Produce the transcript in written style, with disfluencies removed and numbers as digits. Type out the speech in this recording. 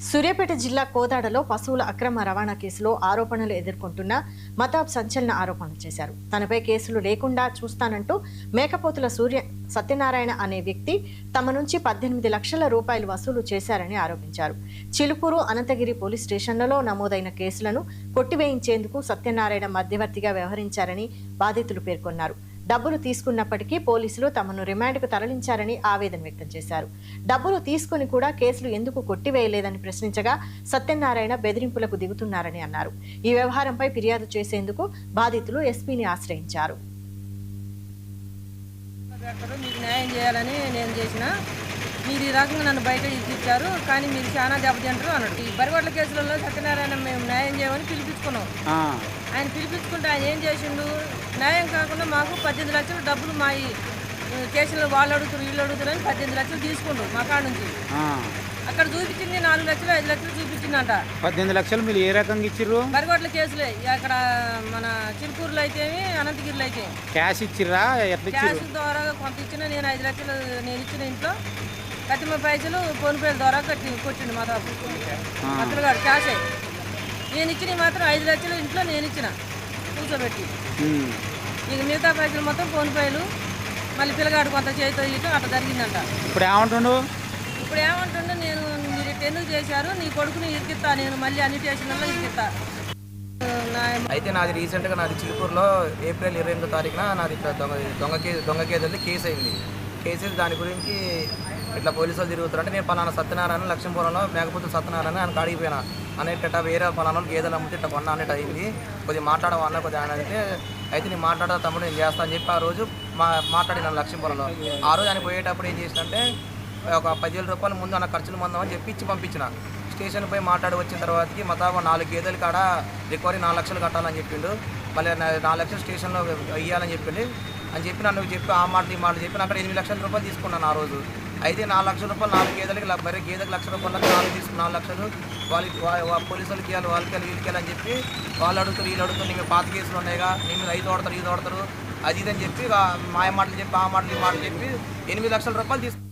సూర్యాపేట జిల్లా కోదాడలో పశువుల అక్రమ రవాణా కేసులో ఆరోపణలు ఎదుర్కొంటున్న మతాబ్ సంచలన ఆరోపణలు చేశారు. తనపై కేసులు లేకుండా చూస్తానంటూ మేకపోతుల సత్యనారాయణ అనే వ్యక్తి తమ నుంచి 18 లక్షల రూపాయలు వసూలు చేశారని ఆరోపించారు. చిలుకూరు, అనంతగిరి పోలీస్ స్టేషన్లలో నమోదైన కేసులను కొట్టివేయించేందుకు సత్యనారాయణ మధ్యవర్తిగా వ్యవహరించారని బాధితులు పేర్కొన్నారు. డబ్బులు తీసుకున్నప్పటికీ పోలీసులు తమను రిమాండ్కు తరలించారని ఆవేదన వ్యక్తం చేశారు. డబ్బులు తీసుకుని కూడా కేసులు ఎందుకు కొట్టివేయలేదని ప్రశ్నించగా సత్యనారాయణ బెదిరింపులకు దిగుతున్నారని అన్నారు. ఈ వ్యవహారంపై ఫిర్యాదు చేసేందుకు బాధితులు ఎస్పీని ఆశ్రయించారు. మీకు న్యాయం చేయాలని నేను చేసిన, మీరు ఈ రకంగా నన్ను బయట ఇచ్చారు, కానీ మీరు చాలా దెబ్బతింటారు అన్నాడు. ఈ బరిగొడ్ల కేసులలో సత్యనారాయణ మేము న్యాయం చేయమని పిలిపించుకున్నాం. ఆయన పిలిపించుకుంటే ఆయన ఏం చేసిండు, న్యాయం కాకుండా మాకు 18 లక్షలు డబ్బులు మా ఈ కేసులో వాళ్ళు అడుగుతారు వీళ్ళు అడుగుతారని 18 లక్షలు తీసుకుండు మా కాడ నుంచి. అక్కడ చూపించింది 4 లక్షలు 5 లక్షలు చూపించిందంట. 18 లక్షలు మీరు ఏ రకంగా ఇచ్చిర్రు? బరిగొడ్ల కేసులే. అక్కడ మన చిలుకూరులో అయితే, అనంతగిరిలో అయితే క్యాష్ ఇచ్చిర్రా? క్యాష్ ద్వారా కొంత ఇచ్చిన. నేను 5 లక్షలు నేను ఇచ్చిన ఇంట్లో కట్టిమ పైసలు ఫోన్ పేల ద్వారా కొట్టిండు మా బాబు అతనుగాడు. క్యాషే నేను ఇచ్చిన మాత్రం 5 లక్షలు ఇంట్లో నేను ఇచ్చిన కూర్చోబెట్టి. ఇక మిగతా పైసలు మొత్తం ఫోన్ పేలు, మళ్ళీ పిల్లగాడు కొంత చేతితో ఇట్లా అట్లా జరిగిందంట. ఇప్పుడు ఏమంటుండు? నేను మీరు ఎందుకు చేశారు, నీ కొడుకుని ఇరికిస్తా, నేను మళ్ళీ అన్ని స్టేషన్లలో ఇరికిస్తా. అయితే నాది రీసెంట్గా నాది చిలుకూరులో ఏప్రిల్ 28వ తారీఖున నాది ఇట్లా దొంగ కేసులు కేసు అయింది. కేసు దాని గురించి ఇట్లా పోలీసు వాళ్ళు తిరుగుతారంటే నేను పలానా సత్యనారాయణ లక్ష్మీపురంలో మేకపోతే సత్యనారాయణ అని అడిగిపోయినా. అన్నట్టు వేరే పలానా గేదెలు అమ్మితే ఇట్లా కొన్నా అన్నట్టు అయింది. కొద్దిగా మాట్లాడమన్నా కొద్దిగా అంటే అయితే నేను మాట్లాడతా తమ్ముడు నేను చేస్తా అని చెప్పి ఆ రోజు మాట్లాడినాను లక్ష్మీపురంలో. ఆ రోజు ఆయన పోయేటప్పుడు ఏం చేసినంటే ఒక 10,000 రూపాయలు ముందు అన్న ఖర్చులు మందామని చెప్పి ఇచ్చి పంపించిన. స్టేషన్ పోయి మాట్లాడి వచ్చిన తర్వాతకి మతాబా 4 గేదెలు కాడ రికవరీ 4 లక్షలు కట్టాలని చెప్పిండు. మళ్ళీ 4 లక్షలు స్టేషన్లో ఇవ్వాలని చెప్పింది అని చెప్పి నన్ను చెప్పి ఆ మాట ఈ మాట చెప్పి అక్కడ 8 లక్షల రూపాయలు తీసుకున్నాను ఆ రోజు. అయితే 4 లక్షల రూపాయలు 4 గేదెలకి మరి గేదెకి 1 లక్ష రూపాయలు 4 లక్షలు పోలీసు వాళ్ళకి ఇవ్వాలి వాళ్ళకి వీళ్ళకి అని చెప్పి వాళ్ళు అడుగుతారు వీళ్ళు అడుగుతారు. నీకు పాత కేసులు ఉన్నాయిగా, నీ మీద 5 ఓడతారు 5 ఓడతారు అది ఇదని చెప్పి మాయ మాటలు చెప్పి ఆ మాటలు ఈ మాటలు చెప్పి 8 లక్షల రూపాయలు తీసుకు